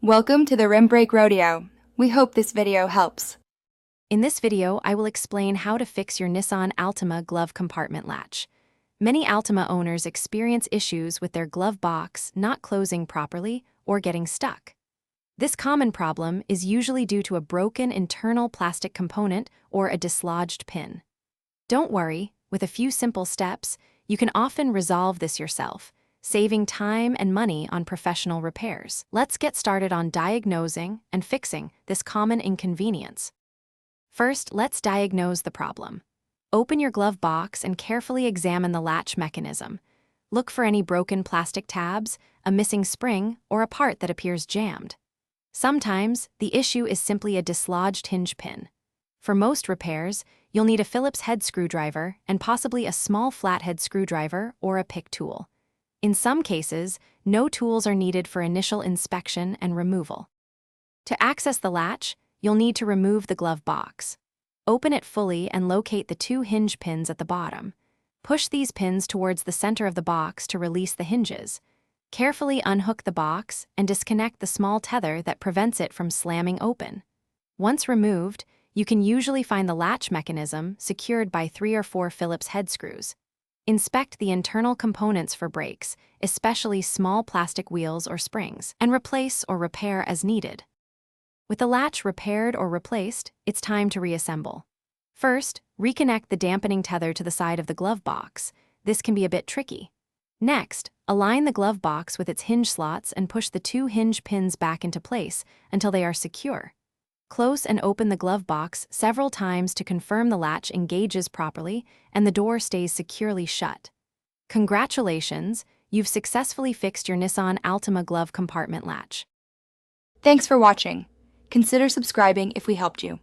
Welcome to the Rim Brake Rodeo. We hope this video helps. In this video, I will explain how to fix your Nissan Altima glove compartment latch. Many Altima owners experience issues with their glove box not closing properly or getting stuck. This common problem is usually due to a broken internal plastic component or a dislodged pin. Don't worry, with a few simple steps, you can often resolve this yourself, saving time and money on professional repairs. Let's get started on diagnosing and fixing this common inconvenience. First, let's diagnose the problem. Open your glove box and carefully examine the latch mechanism. Look for any broken plastic tabs, a missing spring, or a part that appears jammed. Sometimes, the issue is simply a dislodged hinge pin. For most repairs, you'll need a Phillips head screwdriver and possibly a small flathead screwdriver or a pick tool. In some cases, no tools are needed for initial inspection and removal. To access the latch, you'll need to remove the glove box. Open it fully and locate the two hinge pins at the bottom. Push these pins towards the center of the box to release the hinges. Carefully unhook the box and disconnect the small tether that prevents it from slamming open. Once removed, you can usually find the latch mechanism secured by 3 or 4 Phillips head screws. Inspect the internal components for brakes, especially small plastic wheels or springs, and replace or repair as needed. With the latch repaired or replaced, it's time to reassemble. First, reconnect the dampening tether to the side of the glove box. This can be a bit tricky. Next, align the glove box with its hinge slots and push the 2 hinge pins back into place until they are secure. Close and open the glove box several times to confirm the latch engages properly and the door stays securely shut. Congratulations, you've successfully fixed your Nissan Altima glove compartment latch. Thanks for watching. Consider subscribing if we helped you.